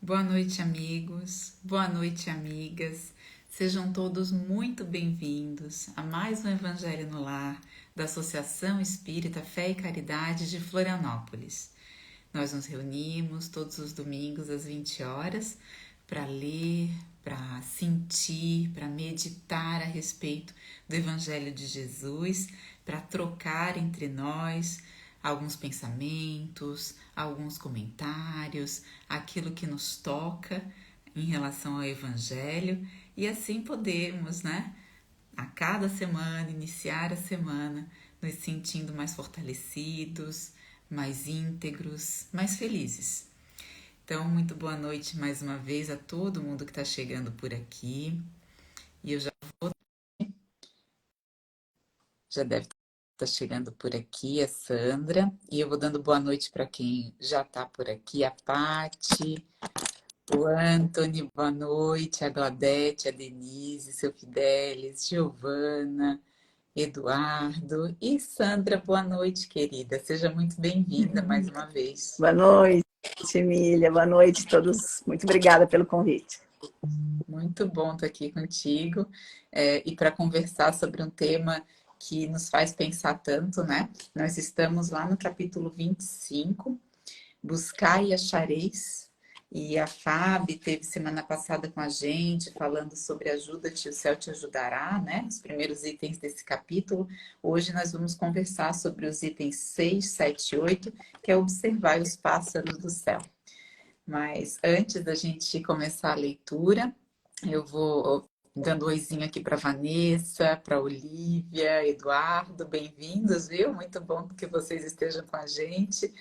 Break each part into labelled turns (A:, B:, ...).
A: Boa noite, amigos. Boa noite, amigas. Sejam todos muito bem-vindos a mais um Evangelho no Lar da Associação Espírita Fé e Caridade de Florianópolis. Nós nos reunimos todos os domingos às 20 horas para ler, para sentir, para meditar a respeito do Evangelho de Jesus, para trocar entre nós alguns pensamentos, alguns comentários, aquilo que nos toca em relação ao Evangelho e assim podemos, né, a cada semana, iniciar a semana nos sentindo mais fortalecidos, mais íntegros, mais felizes. Então, muito boa noite mais uma vez a todo mundo que está chegando por aqui. E eu já deve estar chegando por aqui, a Sandra. E eu vou dando boa noite para quem já está por aqui, a Pati, o Anthony, boa noite, a Gladete, a Denise, seu Fidelis, Giovana, Eduardo e Sandra, boa noite, querida. Seja muito bem-vinda mais uma vez.
B: Boa noite, Emília. Boa noite a todos. Muito obrigada pelo convite.
A: Muito bom estar aqui contigo e para conversar sobre um tema que nos faz pensar tanto, né? Nós estamos lá no capítulo 25, Buscai e achareis. E a Fábio teve semana passada com a gente falando sobre ajuda-te, o céu te ajudará, né? Os primeiros itens desse capítulo. Hoje nós vamos conversar sobre os itens 6, 7 e 8, que é observar os pássaros do céu. Mas antes da gente começar a leitura, eu vou dando um oizinho aqui para Vanessa, para Olivia, Eduardo, bem-vindos, viu? Muito bom que vocês estejam com a gente.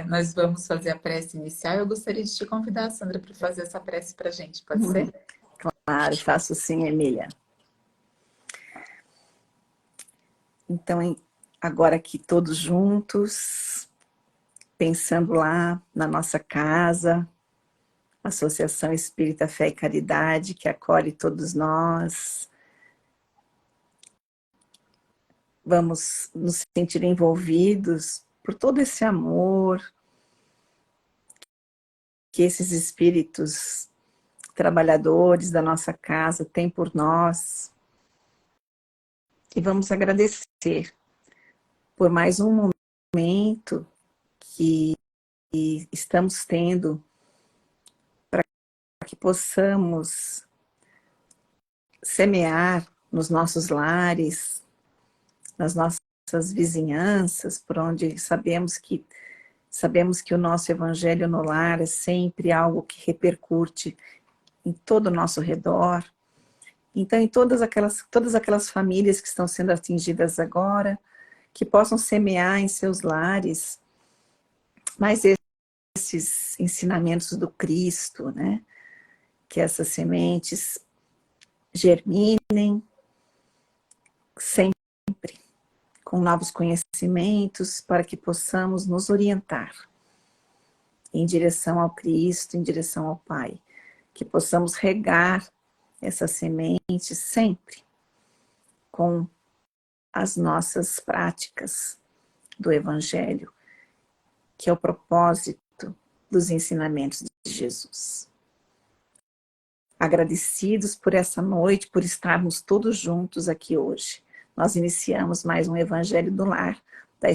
A: Nós vamos fazer a prece inicial. Eu gostaria de te convidar, Sandra, para fazer essa prece para a gente, pode ser?
B: Claro, faço sim, Emília. Então, agora aqui todos juntos, pensando lá na nossa casa, Associação Espírita Fé e Caridade, que acolhe todos nós. Vamos nos sentir envolvidos por todo esse amor que esses espíritos trabalhadores da nossa casa têm por nós. E vamos agradecer por mais um momento que estamos tendo para que possamos semear nos nossos lares, nas nossas vizinhanças, por onde sabemos que o nosso evangelho no lar é sempre algo que repercute em todo o nosso redor. Então, em todas aquelas famílias que estão sendo atingidas agora, que possam semear em seus lares mais esses ensinamentos do Cristo, né? Que essas sementes germinem sempre com novos conhecimentos para que possamos nos orientar em direção ao Cristo, em direção ao Pai. Que possamos regar essa semente sempre com as nossas práticas do Evangelho, que é o propósito dos ensinamentos de Jesus. Agradecidos por essa noite, por estarmos todos juntos aqui hoje. Nós iniciamos mais um Evangelho do Lar da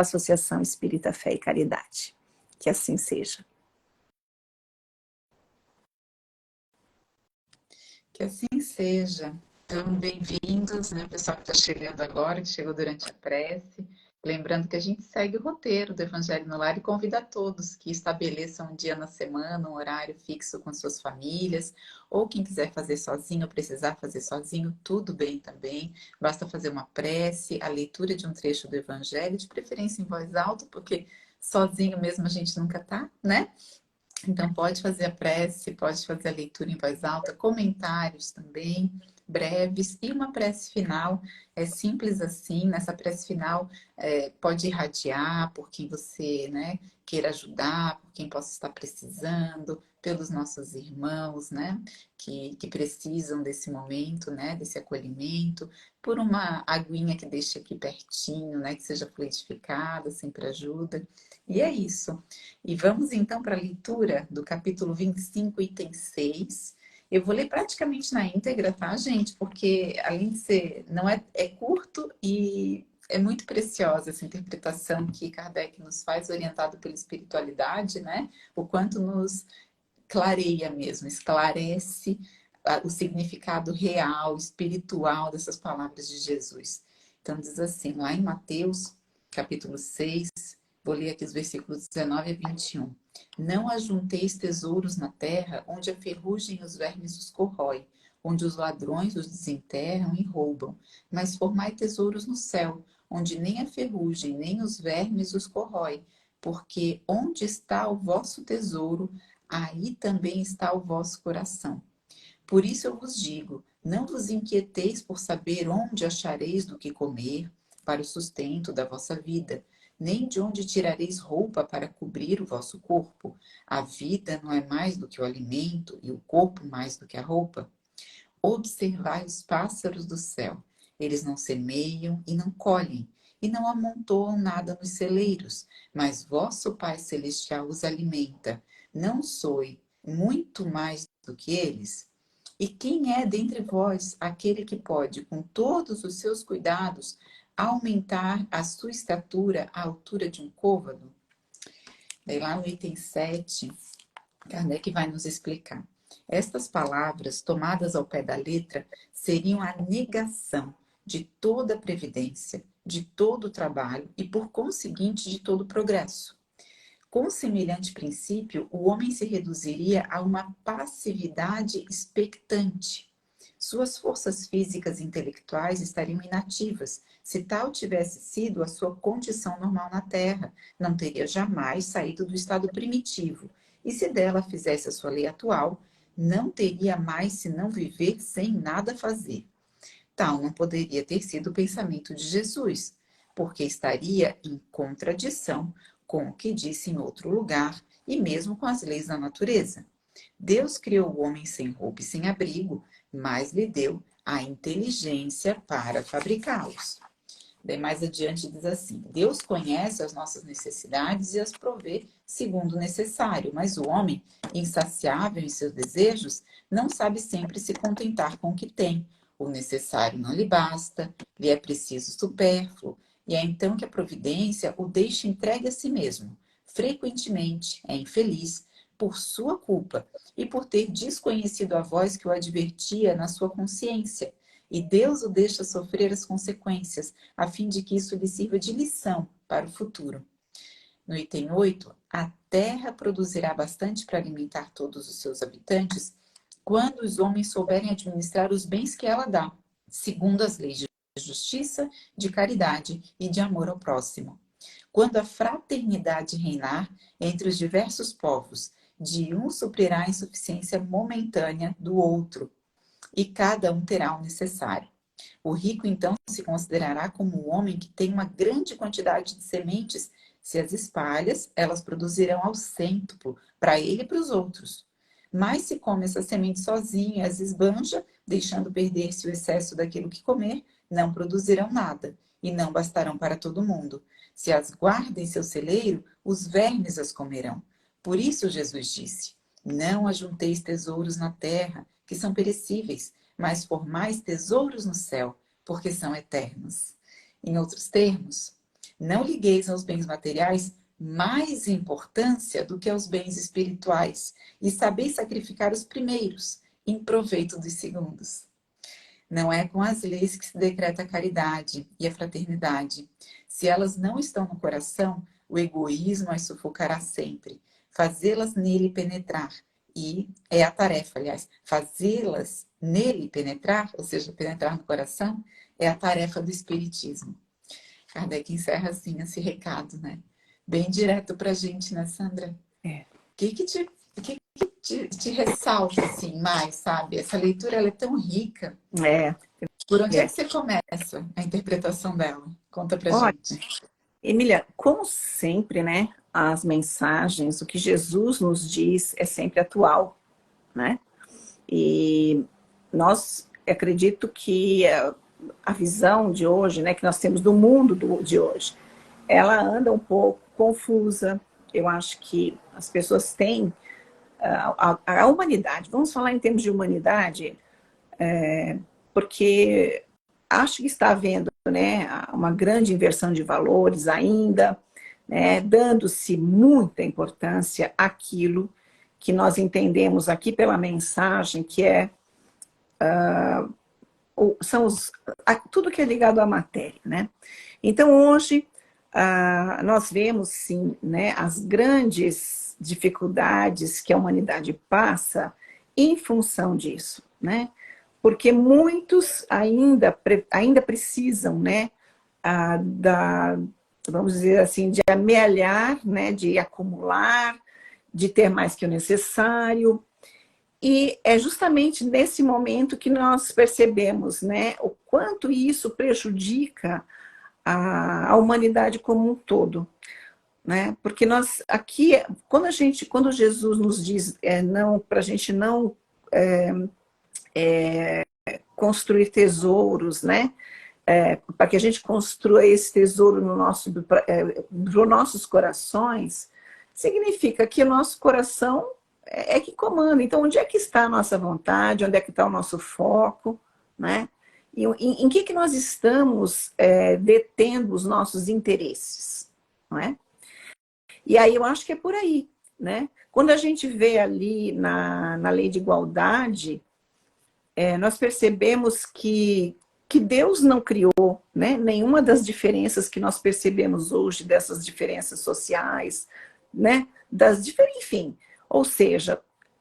B: Associação Espírita Fé e Caridade. Que assim seja.
A: Que assim seja. Então, bem-vindos, né, pessoal que está chegando agora, que chegou durante a prece. Lembrando que a gente segue o roteiro do Evangelho no Lar e convida a todos que estabeleçam um dia na semana, um horário fixo com suas famílias, ou quem quiser fazer sozinho, ou precisar fazer sozinho, tudo bem também. Basta fazer uma prece, a leitura de um trecho do Evangelho, de preferência em voz alta, porque sozinho mesmo a gente nunca tá, né? Então, pode fazer a prece, pode fazer a leitura em voz alta, comentários também, breves e uma prece final. É simples assim. Nessa prece final pode irradiar por quem você, né, queira ajudar, por quem possa estar precisando, pelos nossos irmãos, né, que precisam desse momento, né, desse acolhimento, por uma aguinha que deixe aqui pertinho, né, que seja fluidificada, sempre ajuda. E é isso. E vamos então para a leitura do capítulo 25, item 6. Eu vou ler praticamente na íntegra, tá, gente? Porque além de ser, não é curto e é muito preciosa essa interpretação que Kardec nos faz, orientado pela espiritualidade, né? O quanto nos clareia mesmo, esclarece o significado real, espiritual dessas palavras de Jesus. Então diz assim, lá em Mateus, capítulo 6, vou ler aqui os versículos 19 a 21. Não ajunteis tesouros na terra, onde a ferrugem e os vermes os corrói, onde os ladrões os desenterram e roubam, mas formai tesouros no céu, onde nem a ferrugem nem os vermes os corrói, porque onde está o vosso tesouro, aí também está o vosso coração. Por isso eu vos digo, não vos inquieteis por saber onde achareis do que comer, para o sustento da vossa vida, nem de onde tirareis roupa para cobrir o vosso corpo. A vida não é mais do que o alimento, e o corpo mais do que a roupa. Observai os pássaros do céu. Eles não semeiam e não colhem, e não amontoam nada nos celeiros, mas vosso Pai Celestial os alimenta. Não sois muito mais do que eles? E quem é dentre vós aquele que pode, com todos os seus cuidados, aumentar a sua estatura à altura de um côvado? Daí lá no item 7, Kardec vai nos explicar. Estas palavras, tomadas ao pé da letra, seriam a negação de toda a previdência, de todo o trabalho e, por conseguinte, de todo o progresso. Com semelhante princípio, o homem se reduziria a uma passividade expectante. Suas forças físicas e intelectuais estariam inativas. Se tal tivesse sido a sua condição normal na Terra, não teria jamais saído do estado primitivo. E se dela fizesse a sua lei atual, não teria mais senão viver sem nada fazer. Tal não poderia ter sido o pensamento de Jesus, porque estaria em contradição com o que disse em outro lugar e mesmo com as leis da natureza. Deus criou o homem sem roupa e sem abrigo, mas lhe deu a inteligência para fabricá-los. Daí mais adiante diz assim: Deus conhece as nossas necessidades e as provê segundo o necessário, mas o homem, insaciável em seus desejos, não sabe sempre se contentar com o que tem. O necessário não lhe basta, lhe é preciso supérfluo, e é então que a providência o deixa entregue a si mesmo. Frequentemente é infeliz por sua culpa e por ter desconhecido a voz que o advertia na sua consciência. E Deus o deixa sofrer as consequências, a fim de que isso lhe sirva de lição para o futuro. No item 8, a terra produzirá bastante para alimentar todos os seus habitantes quando os homens souberem administrar os bens que ela dá, segundo as leis de justiça, de caridade e de amor ao próximo. Quando a fraternidade reinar entre os diversos povos, de um suprirá a insuficiência momentânea do outro, e cada um terá o necessário. O rico, então, se considerará como um homem que tem uma grande quantidade de sementes. Se as espalhas, elas produzirão ao cêntuplo, para ele e para os outros. Mas se come essa semente sozinho e as esbanja, deixando perder-se o excesso daquilo que comer, não produzirão nada, e não bastarão para todo mundo. Se as guarda em seu celeiro, os vermes as comerão. Por isso Jesus disse: não ajunteis tesouros na terra, que são perecíveis, mas formais tesouros no céu, porque são eternos. Em outros termos, não ligueis aos bens materiais mais importância do que aos bens espirituais, e sabeis sacrificar os primeiros, em proveito dos segundos. Não é com as leis que se decreta a caridade e a fraternidade. Se elas não estão no coração, o egoísmo as sufocará sempre. Fazê-las nele penetrar. E é a tarefa, aliás, fazê-las nele penetrar, ou seja, penetrar no coração, é a tarefa do espiritismo. Kardec encerra assim esse recado, né? Bem direto pra gente, né, Sandra?
B: É.
A: O que te te ressalta, assim, mais, sabe? Essa leitura, ela é tão rica.
B: É,
A: Por onde é
B: é.
A: que você começa a interpretação dela? Conta pra
B: Olha,
A: gente.
B: Emília, como sempre, né? As mensagens, o que Jesus nos diz é sempre atual, né? E nós acredito que a visão de hoje, né, que nós temos do mundo de hoje, ela anda um pouco confusa. Eu acho que as pessoas têm a humanidade, vamos falar em termos de humanidade, porque acho que está havendo, né, uma grande inversão de valores ainda, né, dando-se muita importância àquilo que nós entendemos aqui pela mensagem, que é são tudo que é ligado à matéria, né? Então hoje nós vemos sim, né, as grandes dificuldades que a humanidade passa em função disso, né? Porque muitos ainda precisam, né, vamos dizer assim, de amealhar, né, de acumular, de ter mais que o necessário. E é justamente nesse momento que nós percebemos, né, o quanto isso prejudica a humanidade como um todo, né? Porque nós aqui, quando Jesus nos diz não, para a gente não construir tesouros, né? Para que a gente construa esse tesouro nos nossos corações, significa que o nosso coração é que comanda. Então, onde é que está a nossa vontade? Onde é que está o nosso foco? Né? E em que nós estamos detendo os nossos interesses? Não é? E aí eu acho que é por aí. Né? Quando a gente vê ali na lei de igualdade, nós percebemos que Deus não criou, né, nenhuma das diferenças que nós percebemos hoje, dessas diferenças sociais, né, enfim. Ou seja,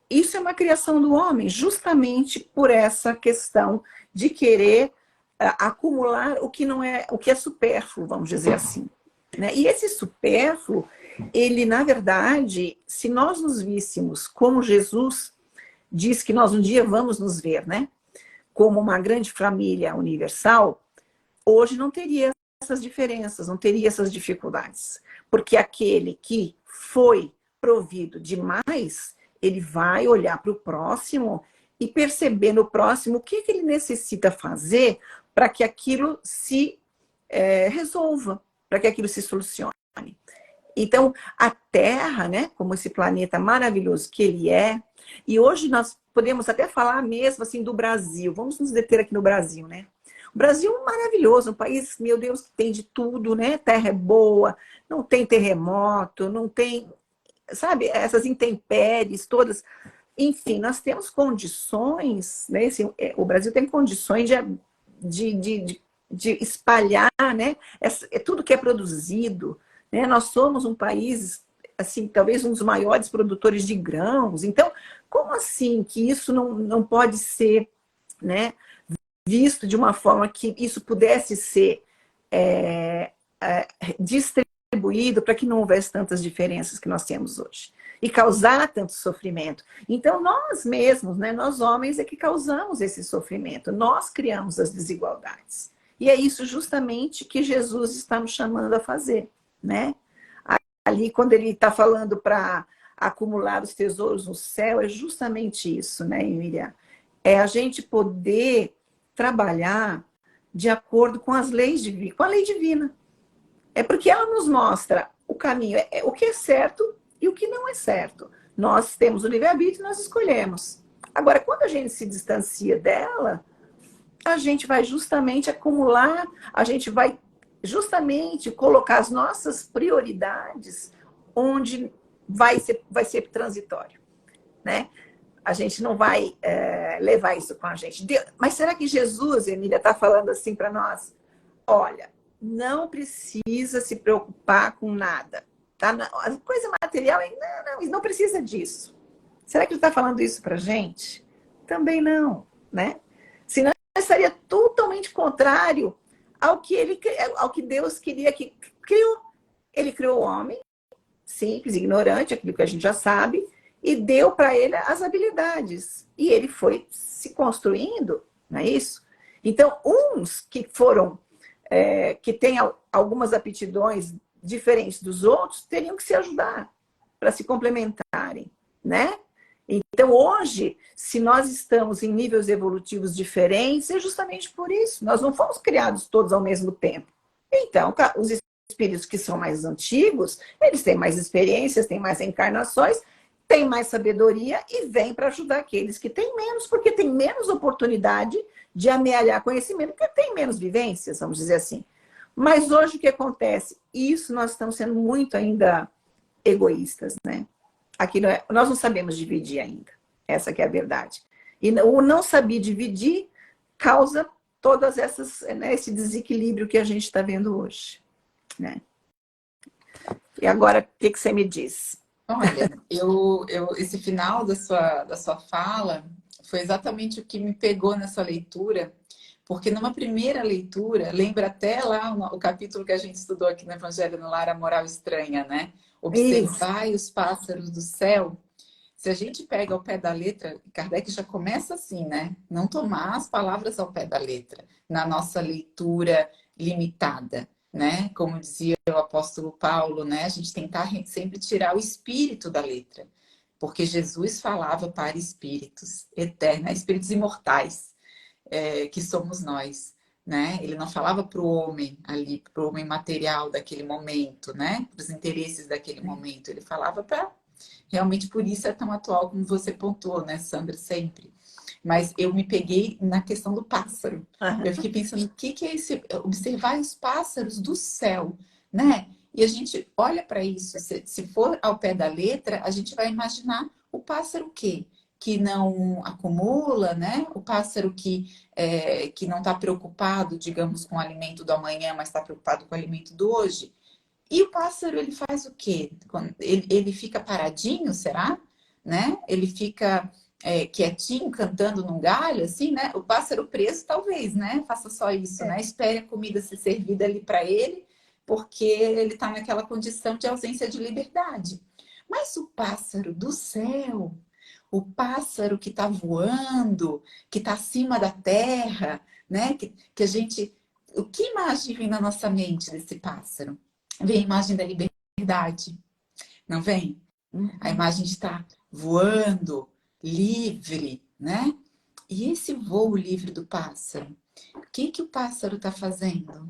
B: isso é uma criação do homem, justamente por essa questão de querer acumular o que não é, o que é supérfluo, vamos dizer assim. Né? E esse supérfluo, ele, na verdade, se nós nos víssemos como Jesus diz que nós um dia vamos nos ver, né? Como uma grande família universal, hoje não teria essas diferenças, não teria essas dificuldades. Porque aquele que foi provido demais, ele vai olhar para o próximo e perceber no próximo o que ele necessita fazer para que aquilo se resolva, para que aquilo se solucione. Então, a Terra, né, como esse planeta maravilhoso que ele é, e hoje nós podemos até falar mesmo assim do Brasil, vamos nos deter aqui no Brasil, né? O Brasil é maravilhoso, um país, meu Deus, que tem de tudo, né? Terra é boa, não tem terremoto, não tem, sabe, essas intempéries todas. Enfim, nós temos condições, né? O Brasil tem condições de espalhar, né? Tudo que é produzido, né? Nós somos um país, assim, talvez um dos maiores produtores de grãos. Então, como assim que isso não pode ser, né, visto de uma forma que isso pudesse ser distribuído para que não houvesse tantas diferenças que nós temos hoje e causar tanto sofrimento? Então, nós mesmos, né, nós homens, é que causamos esse sofrimento, nós criamos as desigualdades. E é isso justamente que Jesus está nos chamando a fazer, né? Ali, quando ele está falando para acumular os tesouros no céu, é justamente isso, né, Miriam? É a gente poder trabalhar de acordo com as leis divinas, com a lei divina. É porque ela nos mostra o caminho, o que é certo e o que não é certo. Nós temos o livre-arbítrio e nós escolhemos. Agora, quando a gente se distancia dela, a gente vai justamente acumular, a gente vai justamente colocar as nossas prioridades onde vai ser transitório, né? A gente não vai levar isso com a gente. Mas será que Jesus, Emília, está falando assim para nós? Olha, não precisa se preocupar com nada. Tá? A coisa material, não precisa disso. Será que ele está falando isso para a gente? Também não, né? Senão estaria totalmente contrário ao que Deus queria que criou. Ele criou o homem, simples, ignorante, aquilo que a gente já sabe, e deu para ele as habilidades. E ele foi se construindo, não é isso? Então, uns que foram, que têm algumas aptidões diferentes dos outros, teriam que se ajudar para se complementarem, né? Então, hoje, se nós estamos em níveis evolutivos diferentes, é justamente por isso. Nós não fomos criados todos ao mesmo tempo. Então, os espíritos que são mais antigos, eles têm mais experiências, têm mais encarnações, têm mais sabedoria e vêm para ajudar aqueles que têm menos, porque têm menos oportunidade de amealhar conhecimento, porque têm menos vivências, vamos dizer assim. Mas hoje o que acontece? Isso nós estamos sendo muito ainda egoístas, né? Aqui nós não sabemos dividir ainda. Essa que é a verdade. E o não saber dividir causa todas essas, né, esse desequilíbrio que a gente está vendo hoje, né? E agora, o que você me diz?
A: Olha, esse final da sua fala foi exatamente o que me pegou nessa leitura, porque numa primeira leitura, lembra até lá o capítulo que a gente estudou aqui no Evangelho no Lar, a moral estranha, né?
B: Isso.
A: Observai os pássaros do céu. Se a gente pega ao pé da letra, Kardec já começa assim, né? Não tomar as palavras ao pé da letra, na nossa leitura limitada, né? Como dizia o apóstolo Paulo, né? A gente tentar sempre tirar o espírito da letra, porque Jesus falava para espíritos eternos, espíritos imortais, que somos nós. Né? Ele não falava para o homem ali, para o homem material daquele momento, né? Para os interesses daquele momento. Ele falava para realmente por isso é tão atual como você pontuou, né, Sandra, sempre. Mas eu me peguei na questão do pássaro. Eu fiquei pensando, o que é esse observar os pássaros do céu, né? E a gente olha para isso, se for ao pé da letra, a gente vai imaginar o pássaro o quê? Que não acumula, né? O pássaro que não está preocupado, digamos, com o alimento do amanhã, mas está preocupado com o alimento do hoje. E o pássaro, ele faz o quê? Ele fica paradinho, será? Né? Ele fica quietinho, cantando num galho, assim, né? O pássaro preso, talvez, né? Faça só isso, né? Espere a comida ser servida ali para ele, porque ele está naquela condição de ausência de liberdade. Mas o pássaro do céu, o pássaro que está voando, que está acima da terra, né? Que a gente... O que imagem vem na nossa mente desse pássaro? Vem a imagem da liberdade, não vem? A
B: Uhum.
A: imagem de estar voando, livre, né? E esse voo livre do pássaro, o que o pássaro está fazendo?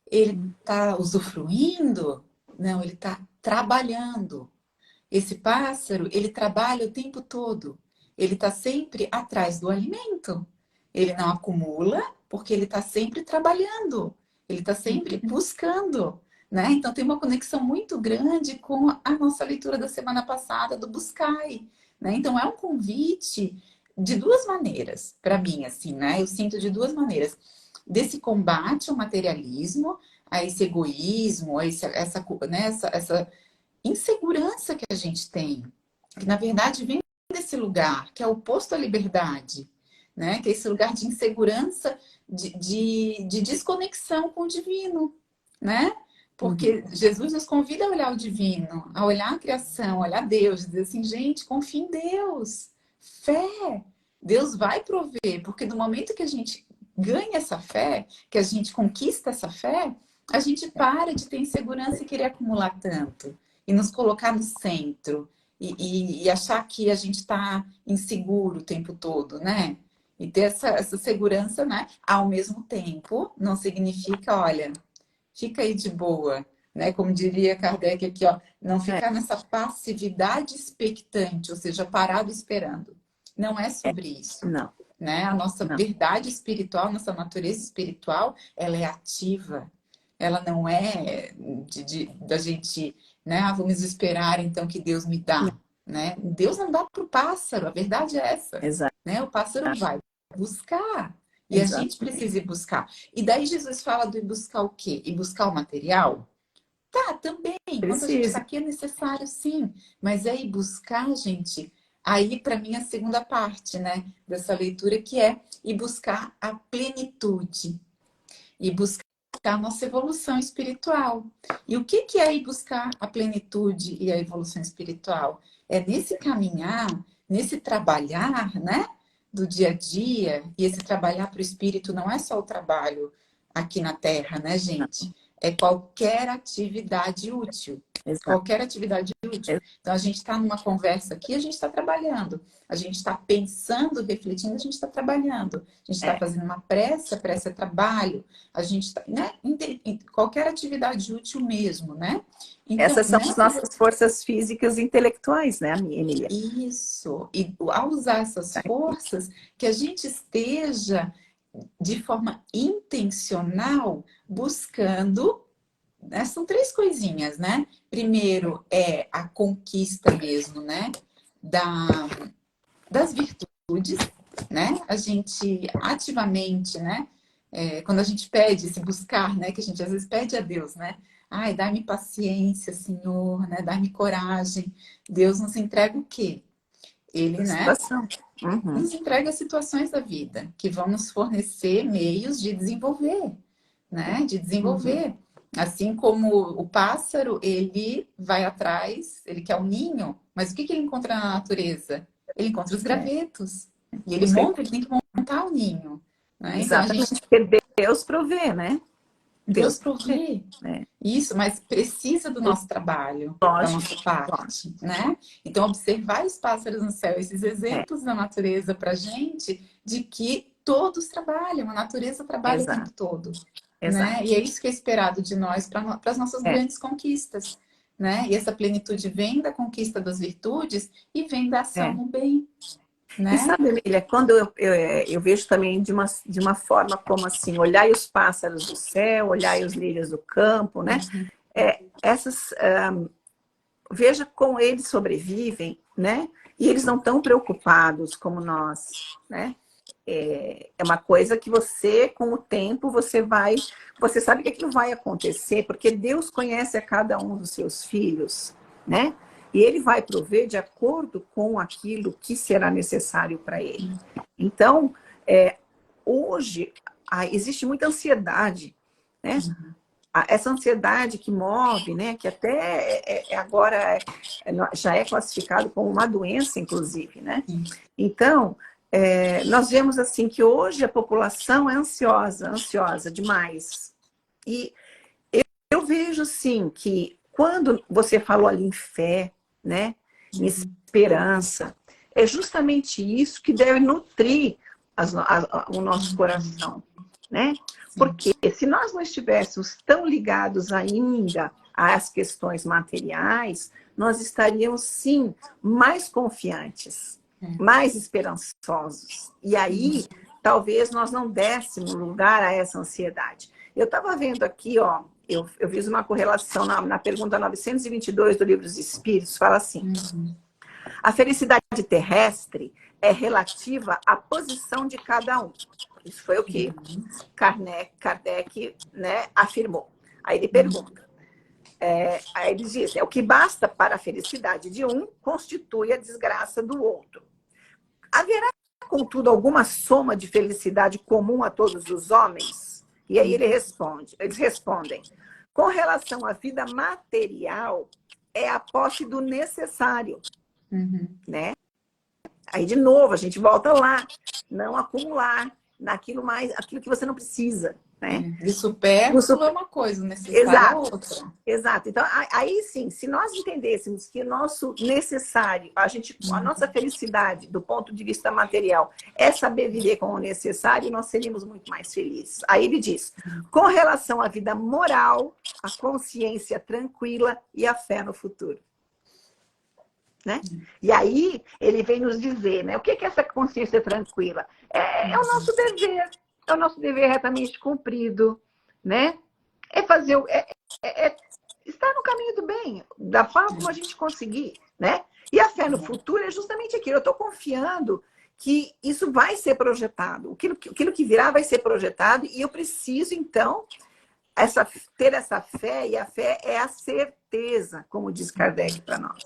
A: Ele está usufruindo? Não, ele está trabalhando. Esse pássaro, ele trabalha o tempo todo. Ele está sempre atrás do alimento. Ele não acumula, porque ele está sempre trabalhando. Ele está sempre buscando. Né? Então tem uma conexão muito grande com a nossa leitura da semana passada do Buscai. Né? Então é um convite de duas maneiras, para mim, assim, né? Eu sinto de duas maneiras. Desse combate ao materialismo, a esse egoísmo, essa insegurança que a gente tem, que na verdade vem desse lugar, que é oposto à liberdade, né? Que é esse lugar de insegurança, de desconexão com o divino, né?
B: Uhum.
A: Porque Jesus nos convida a olhar o divino, a olhar a criação, a olhar Deus, dizer assim, gente, confia em Deus, fé, Deus vai prover, porque no momento que a gente ganha essa fé, que a gente conquista essa fé, a gente para de ter insegurança e querer acumular tanto e nos colocar no centro e achar que a gente está inseguro o tempo todo, né? E ter essa segurança, né? Ao mesmo tempo, não significa, olha, fica aí de boa, né? Como diria Kardec aqui, ó, não
B: É,
A: ficar nessa passividade expectante, ou seja, parado esperando. Não é
B: é,
A: sobre isso,
B: não,
A: né? A nossa
B: não.
A: verdade espiritual, nossa natureza espiritual, ela é ativa. Ela não é da gente, né? Ah, vamos esperar então que Deus me dá, né? Deus não dá para o pássaro, a verdade é essa,
B: Exato,
A: né? O pássaro vai buscar e a gente
B: exatamente.
A: precisa ir buscar. E daí Jesus fala de buscar o quê? E buscar o material? Tá, também. Quando a gente está
B: Precisa.
A: aqui é necessário, sim. Mas é ir buscar, gente. Aí, para mim, a segunda parte, né, dessa leitura, que é ir buscar a plenitude e buscar a nossa evolução espiritual. E o que é ir buscar a plenitude e a evolução espiritual? é nesse caminhar, nesse trabalhar, né, do dia a dia, e esse trabalhar para o espírito não é só o trabalho aqui na Terra, né, gente? É qualquer atividade útil.
B: Exato.
A: Qualquer atividade útil. Então, a gente está numa conversa aqui, a gente está trabalhando. A gente está pensando, refletindo, a gente está trabalhando. A gente está fazendo uma prece, a prece é trabalho. A gente está, né? Qualquer atividade útil mesmo, né? Então,
B: Essas são as nossas forças físicas e intelectuais, né, Emília?
A: isso. E ao usar essas forças, que a gente esteja de forma intencional buscando, né? São três coisinhas, né? Primeiro é a conquista mesmo, né? Da, das virtudes, né? A gente ativamente, né? Quando a gente pede, se buscar, né? Que a gente às vezes pede a Deus, né? Ai, dá-me paciência, Senhor, né? Dá-me coragem. Deus nos entrega o quê? Ele, né?
B: Situação. Uhum.
A: Nos entrega as situações da vida que vão nos fornecer meios de desenvolver, né? De desenvolver.
B: Uhum.
A: Assim como o pássaro, ele vai atrás, ele quer o ninho, mas o que ele encontra na natureza? Ele encontra os gravetos. E ele
B: Busca...
A: monta, ele tem que montar o ninho. Né? Então a gente.
B: Exatamente, porque Deus provê, né?
A: Deus
B: Deus provê.
A: provê.
B: Né?
A: Isso, mas precisa do nosso trabalho, da
B: Lógico,
A: nossa
B: lógico.
A: parte, né? Então, observar os pássaros no céu, esses exemplos da natureza para gente, de que todos trabalham, a natureza trabalha o tempo
B: Exato,
A: todo,
B: exato.
A: né? E é isso que é esperado de nós para as nossas
B: É,
A: grandes conquistas, né? E essa plenitude vem da conquista das virtudes e vem da ação
B: é.
A: no bem,
B: E
A: né?
B: sabe, Emília, quando eu vejo também de uma forma como assim, olhar os pássaros do céu, olhar os lírios do campo, né? Essas, veja como eles sobrevivem, né? E eles não estão preocupados como nós, né? É uma coisa que você, com o tempo, você sabe que aquilo vai acontecer, porque Deus conhece a cada um dos seus filhos, né? E ele vai prover de acordo com aquilo que será necessário para ele. Então, hoje, existe muita ansiedade, né? Essa ansiedade que move, né? Que até agora já é classificado como uma doença, inclusive, né? Então, nós vemos assim que hoje a população é ansiosa demais. E eu vejo sim que quando você falou ali em fé, né, em esperança, é justamente isso que deve nutrir o nosso coração, né? Porque se nós não estivéssemos tão ligados ainda às questões materiais, nós estaríamos sim mais confiantes, mais esperançosos. E aí, talvez nós não dessemos lugar a essa ansiedade. Eu estava vendo aqui, ó, eu fiz uma correlação na pergunta 922 do Livro dos Espíritos, fala assim: a felicidade terrestre é relativa à posição de cada um. Isso foi o que Kardec, né, afirmou. Aí ele pergunta, aí ele diz, o que basta para a felicidade de um constitui a desgraça do outro. Haverá, contudo, alguma soma de felicidade comum a todos os homens? E aí eles respondem, com relação à vida material, é a posse do necessário, né? Aí, de novo, a gente volta lá, não acumular aquilo que você não precisa, né?
A: De supérfluo é uma coisa, o necessário é
B: Exato,
A: outra.
B: exato. Então, aí sim, se nós entendêssemos que o nosso necessário, a nossa felicidade, do ponto de vista material, é saber viver com o necessário, nós seríamos muito mais felizes. Aí ele diz, com relação à vida moral, a consciência tranquila e a fé no futuro. Né? E aí ele vem nos dizer, né? O que é essa consciência tranquila? É o nosso dever, é o nosso dever retamente cumprido, né? É fazer, estar no caminho do bem, da forma como a gente conseguir, né? E a fé no futuro é justamente aquilo. Eu estou confiando que isso vai ser projetado, aquilo que virá vai ser projetado e eu preciso então ter essa fé, e a fé é a certeza, como diz Kardec para nós.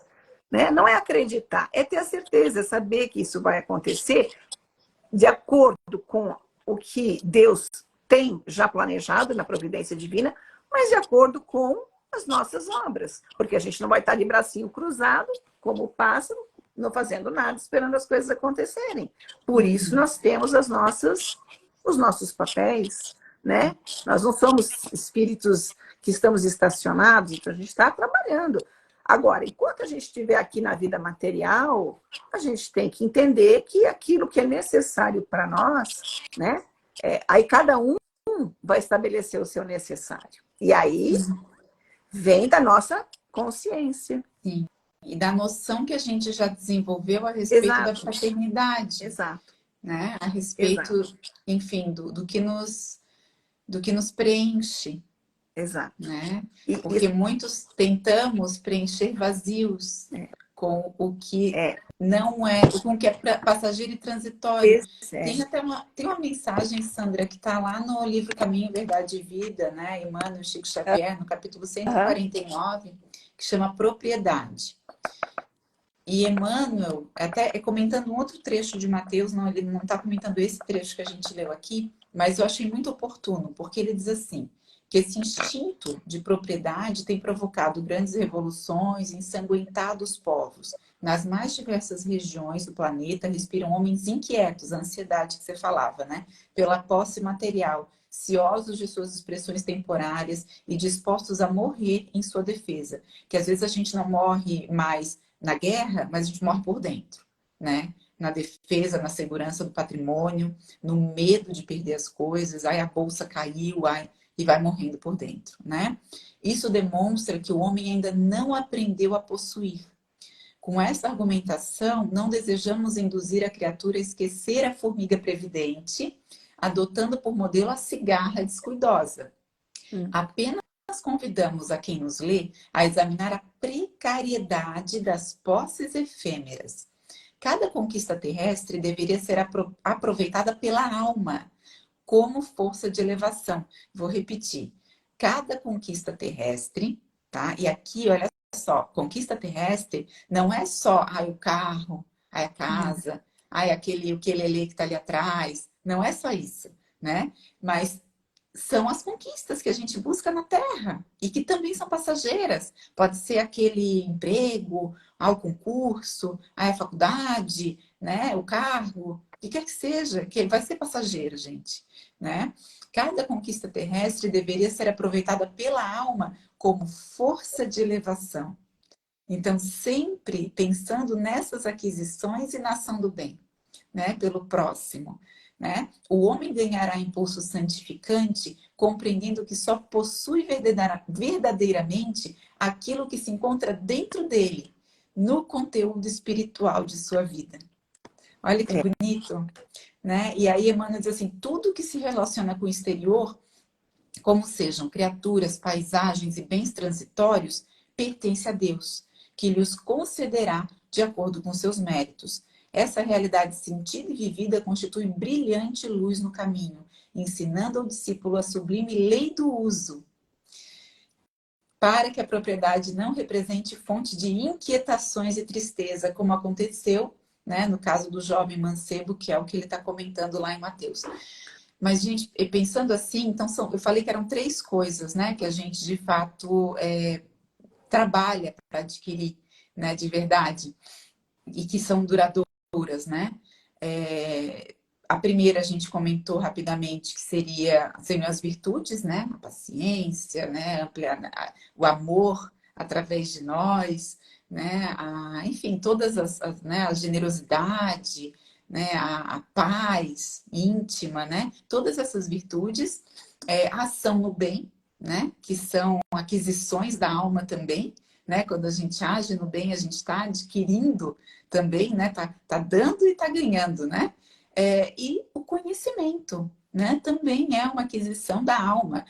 B: Né? Não é acreditar, é ter a certeza, é saber que isso vai acontecer de acordo com o que Deus tem já planejado na providência divina, mas de acordo com as nossas obras, porque a gente não vai estar de bracinho cruzado, como o pássaro, não fazendo nada, esperando as coisas acontecerem. Por isso nós temos os nossos papéis, né? Nós não somos espíritos que estamos estacionados, então a gente está trabalhando. Agora, enquanto a gente estiver aqui na vida material, a gente tem que entender que aquilo que é necessário para nós, né? Aí cada um vai estabelecer o seu necessário. E aí vem da nossa consciência.
A: Sim. E da noção que a gente já desenvolveu a respeito da
B: Exato,
A: fraternidade,
B: exato,
A: né? A respeito,
B: exato,
A: enfim, do que nos preenche,
B: exato.
A: né?
B: E,
A: Porque muitos tentamos preencher vazios com o que não é, com o que é passageiro e transitório. Tem uma mensagem, Sandra, que está lá no livro Caminho, Verdade e Vida, né? Emmanuel Chico Xavier, no capítulo 149, que chama Propriedade. E Emmanuel, até comentando um outro trecho de Mateus, não, ele não está comentando esse trecho que a gente leu aqui, mas eu achei muito oportuno, porque ele diz assim, que esse instinto de propriedade tem provocado grandes revoluções, ensanguentado os povos. Nas mais diversas regiões do planeta respiram homens inquietos, a ansiedade que você falava, né? Pela posse material, ciosos de suas expressões temporárias e dispostos a morrer em sua defesa. Que às vezes a gente não morre mais na guerra, mas a gente morre por dentro, né? Na defesa, na segurança do patrimônio, no medo de perder as coisas, aí a bolsa caiu, e vai morrendo por dentro, né? Isso demonstra que o homem ainda não aprendeu a possuir. Com essa argumentação, não desejamos induzir a criatura a esquecer a formiga previdente, adotando por modelo a cigarra descuidosa. Apenas convidamos a quem nos lê a examinar a precariedade das posses efêmeras. Cada conquista terrestre deveria ser aproveitada pela alma como força de elevação. Vou repetir. Cada conquista terrestre, tá? E aqui, olha só, conquista terrestre não é só o carro, a casa, aquele ukelele que está ali atrás. Não é só isso, né? Mas são as conquistas que a gente busca na Terra e que também são passageiras. Pode ser aquele emprego, o concurso, a faculdade, né? O carro, o que quer que seja, que vai ser passageiro, gente, né? Cada conquista terrestre deveria ser aproveitada pela alma como força de elevação. Então, sempre pensando nessas aquisições e na ação do bem, né? Pelo próximo. Né? O homem ganhará impulso santificante, compreendendo que só possui verdadeiramente aquilo que se encontra dentro dele, no conteúdo espiritual de sua vida. Olha que bonito, né? E aí Emmanuel diz assim, tudo que se relaciona com o exterior, como sejam criaturas, paisagens e bens transitórios, pertence a Deus, que lhes concederá de acordo com seus méritos. Essa realidade sentida e vivida constitui brilhante luz no caminho, ensinando ao discípulo a sublime lei do uso, para que a propriedade não represente fonte de inquietações e tristeza, como aconteceu, né, no caso do jovem mancebo, que é o que ele está comentando lá em Mateus. Mas, gente, pensando assim, então eu falei que eram 3 coisas, né, que a gente de fato trabalha para adquirir, né, de verdade, e que são duradouras, né? A primeira a gente comentou rapidamente que seriam as virtudes, né? A paciência, né? O amor através de nós, né? Enfim, todas né? A generosidade, né? A paz íntima, né? Todas essas virtudes, a ação no bem, né? Que são aquisições da alma também, né? Quando a gente age no bem, a gente está adquirindo também, né? Tá dando e tá ganhando, né? E o conhecimento, né? Também é uma aquisição da alma.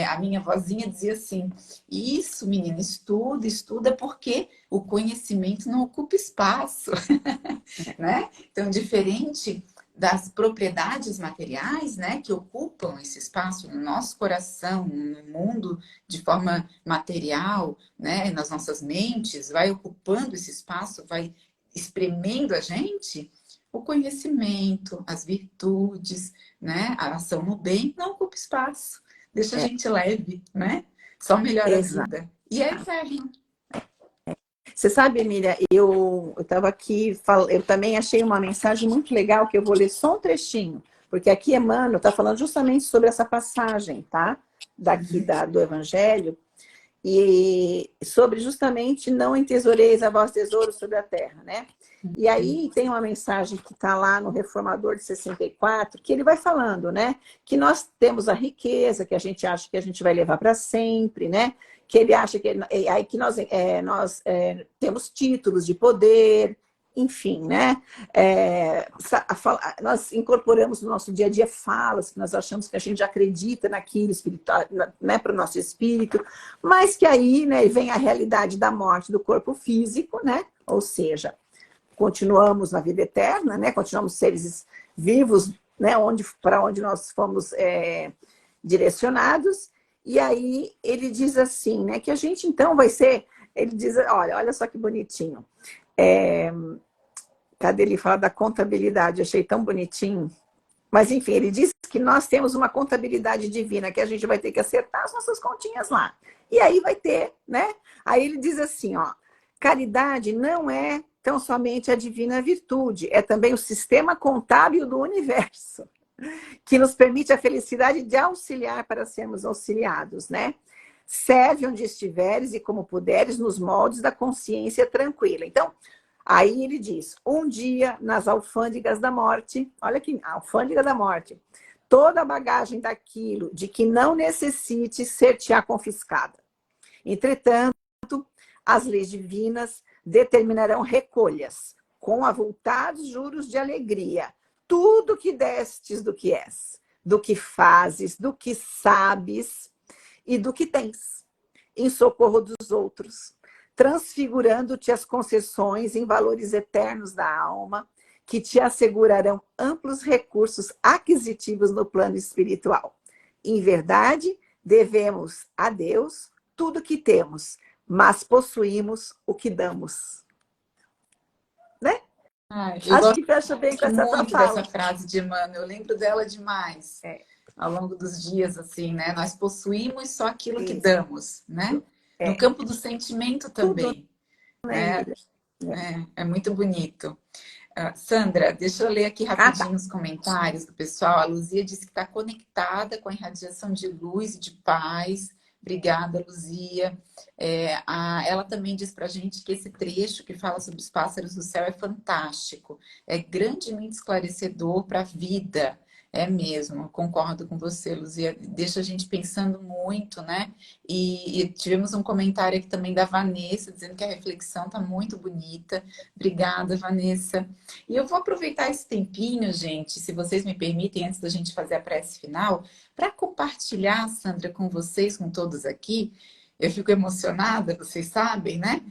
A: A minha vozinha dizia assim: isso, menina, estuda, estuda, porque o conhecimento não ocupa espaço, né? Então, diferente das propriedades materiais, né, que ocupam esse espaço no nosso coração, no mundo de forma material, né, nas nossas mentes, vai ocupando esse espaço, vai espremendo a gente, o conhecimento, as virtudes, né, a ação no bem não ocupa espaço, deixa a gente leve, né? Só melhora a
B: exato.
A: vida. E é eterno.
B: Você sabe, Emília, eu estava aqui, eu também achei uma mensagem muito legal que eu vou ler só um trechinho, porque aqui Emmanuel está falando justamente sobre essa passagem, tá? Daqui do Evangelho, e sobre justamente não entesoureis a vós tesouros sobre a terra, né? E aí tem uma mensagem que está lá no Reformador de 64, que ele vai falando, né? Que nós temos a riqueza, que a gente acha que a gente vai levar para sempre, né? Que ele acha que aí que nós temos títulos de poder, enfim, né? Nós incorporamos no nosso dia a dia falas que nós achamos que a gente acredita naquilo espiritual, né, para o nosso espírito, mas que aí, né, vem a realidade da morte do corpo físico, né? Ou seja, continuamos na vida eterna, né? Continuamos seres vivos, né? Para onde nós fomos direcionados. E aí ele diz assim, né? Que a gente então vai ser. Ele diz, olha só que bonitinho. Cadê ele fala da contabilidade? Achei tão bonitinho. Mas, enfim, ele diz que nós temos uma contabilidade divina, que a gente vai ter que acertar as nossas continhas lá. E aí vai ter, né? Aí ele diz assim, ó, caridade não é tão somente a divina virtude, é também o sistema contábil do universo, que nos permite a felicidade de auxiliar para sermos auxiliados, né? Serve onde estiveres e como puderes nos moldes da consciência tranquila. Então, aí ele diz, um dia nas alfândegas da morte, olha aqui, alfândega da morte, toda a bagagem daquilo de que não necessite ser-te-á confiscada. Entretanto, as leis divinas determinarão recolhas, com avultados juros de alegria, tudo que destes do que és, do que fazes, do que sabes e do que tens, em socorro dos outros, transfigurando-te as concessões em valores eternos da alma, que te assegurarão amplos recursos aquisitivos no plano espiritual. Em verdade, devemos a Deus tudo que temos, mas possuímos o que damos. Né?
A: Eu
B: Acho
A: gosto
B: que fecha bem com essa tua
A: muito dessa
B: fala.
A: frase de Emmanuel, eu lembro dela demais. Ao longo dos dias, assim, né? Nós possuímos só aquilo que damos, né? No campo do sentimento
B: Tudo,
A: também,
B: né,
A: né?
B: Emília?
A: É muito bonito. Sandra, deixa eu ler aqui rapidinho
B: Tá.
A: os comentários do pessoal. A Luzia disse que está conectada com a irradiação de luz e de paz. Obrigada, Luzia. Ela também diz para a gente que esse trecho que fala sobre os pássaros do céu é fantástico, é grandemente esclarecedor para a vida. É mesmo, concordo com você, Luzia. Deixa a gente pensando muito, né? E tivemos um comentário aqui também da Vanessa, dizendo que a reflexão está muito bonita. Obrigada, Vanessa. E eu vou aproveitar esse tempinho, gente, se vocês me permitem, antes da gente fazer a prece final, para compartilhar, Sandra, com vocês, com todos aqui. Eu fico emocionada, vocês sabem, né?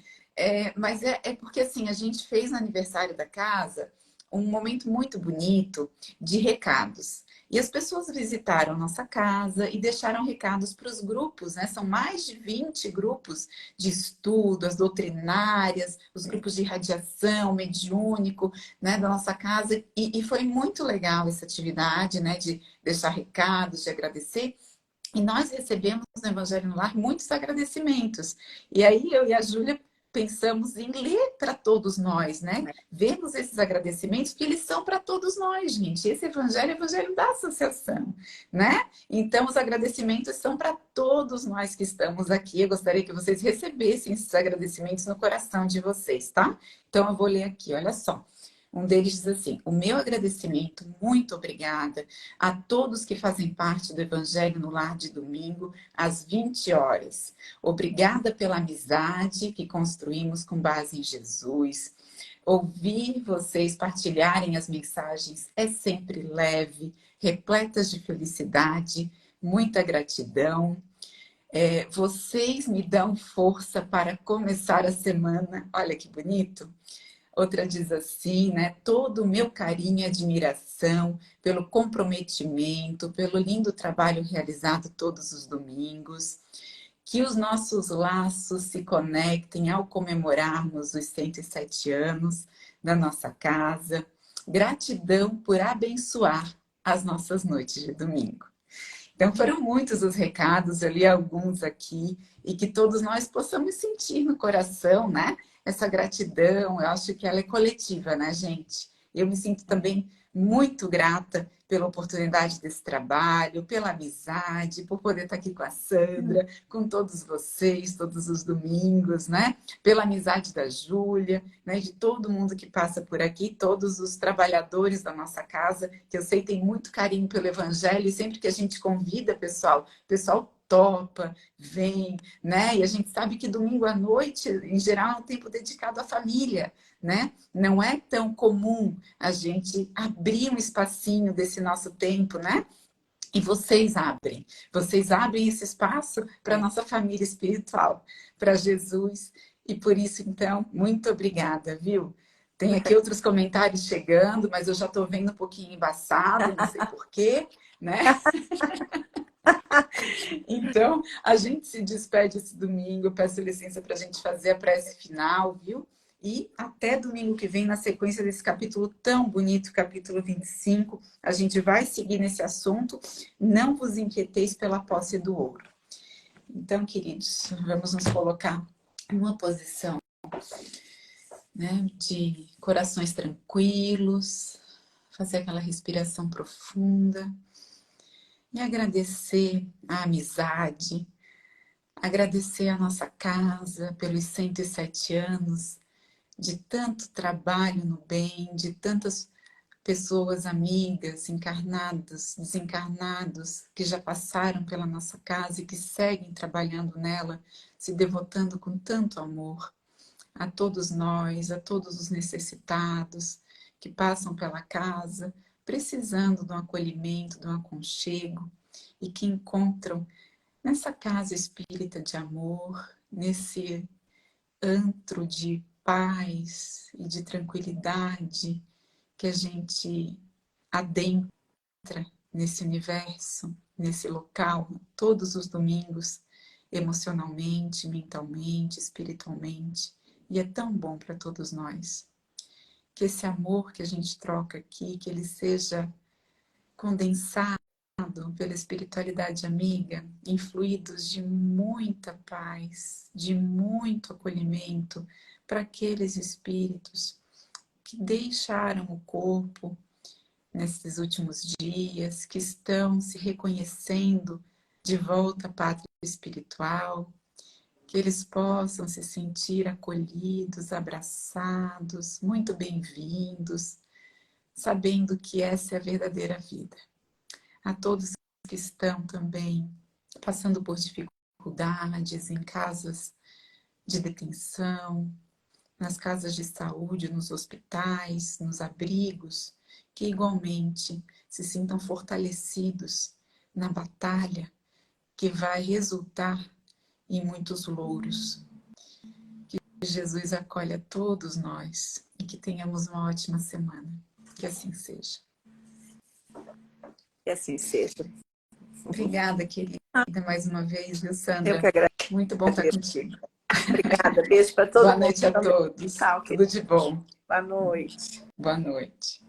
A: Mas é porque, assim, a gente fez no aniversário da casa um momento muito bonito de recados. E as pessoas visitaram nossa casa e deixaram recados para os grupos, né? São mais de 20 grupos de estudo, as doutrinárias, os grupos de radiação, mediúnico, né, da nossa casa. E foi muito legal essa atividade, né, de deixar recados, de agradecer. E nós recebemos no Evangelho no Lar muitos agradecimentos. E aí eu e a Júlia pensamos em ler para todos nós, né? Vemos esses agradecimentos, porque eles são para todos nós, gente. Esse Evangelho é o Evangelho da associação, né? Então, os agradecimentos são para todos nós que estamos aqui. Eu gostaria que vocês recebessem esses agradecimentos no coração de vocês, tá? Então, eu vou ler aqui, olha só. Um deles diz assim: o meu agradecimento, muito obrigada a todos que fazem parte do Evangelho no Lar de domingo, às 20 horas. Obrigada pela amizade que construímos com base em Jesus. Ouvir vocês partilharem as mensagens é sempre leve, repletas de felicidade, muita gratidão. Vocês me dão força para começar a semana. Olha que bonito. Outra diz assim, né? Todo o meu carinho e admiração pelo comprometimento, pelo lindo trabalho realizado todos os domingos. Que os nossos laços se conectem ao comemorarmos os 107 anos da nossa casa. Gratidão por abençoar as nossas noites de domingo. Então, foram muitos os recados, eu li alguns aqui, e que todos nós possamos sentir no coração, né? Essa gratidão, eu acho que ela é coletiva, né, gente? Eu me sinto também muito grata pela oportunidade desse trabalho, pela amizade, por poder estar aqui com a Sandra, com todos vocês, todos os domingos, né? Pela amizade da Júlia, né? De todo mundo que passa por aqui, todos os trabalhadores da nossa casa, que eu sei tem muito carinho pelo Evangelho, e sempre que a gente convida, pessoal, o pessoal topa, vem, né? E a gente sabe que domingo à noite, em geral, é um tempo dedicado à família, né? Não é tão comum a gente abrir um espacinho desse nosso tempo, né? E vocês abrem esse espaço para a nossa família espiritual, para Jesus. E por isso, então, muito obrigada, viu? Tem aqui outros comentários chegando, mas eu já estou vendo um pouquinho embaçado, não sei porquê, né? Então, a gente se despede esse domingo, peço licença para a gente fazer a prece final, viu? E até domingo que vem, na sequência desse capítulo tão bonito, capítulo 25, a gente vai seguir nesse assunto. Não vos inquieteis pela posse do ouro. Então, queridos, vamos nos colocar numa posição, né, de corações tranquilos, fazer aquela respiração profunda e agradecer a amizade, agradecer a nossa casa pelos 107 anos de tanto trabalho no bem, de tantas pessoas amigas, encarnados, desencarnados, que já passaram pela nossa casa e que seguem trabalhando nela, se devotando com tanto amor a todos nós, a todos os necessitados que passam pela casa, precisando de um acolhimento, de um aconchego e que encontram nessa casa espírita de amor, nesse antro de paz e de tranquilidade que a gente adentra nesse universo, nesse local, todos os domingos, emocionalmente, mentalmente, espiritualmente. E é tão bom para todos nós. Que esse amor que a gente troca aqui, que ele seja condensado pela espiritualidade amiga, influídos de muita paz, de muito acolhimento para aqueles espíritos que deixaram o corpo nesses últimos dias, que estão se reconhecendo de volta à pátria espiritual, que eles possam se sentir acolhidos, abraçados, muito bem-vindos, sabendo que essa é a verdadeira vida. A todos que estão também passando por dificuldades em casas de detenção, nas casas de saúde, nos hospitais, nos abrigos, que igualmente se sintam fortalecidos na batalha que vai resultar em muitos louros. Que Jesus acolha a todos nós e que tenhamos uma ótima semana. Que assim seja.
B: Que assim seja.
A: Obrigada, querida, mais uma vez, viu, Sandra?
B: Eu que agradeço.
A: Muito bom estar contigo.
B: Obrigada. Beijo para todo
A: Boa
B: mundo.
A: noite a todos.
B: Tchau,
A: Tudo de bom.
B: boa noite.
A: Boa noite.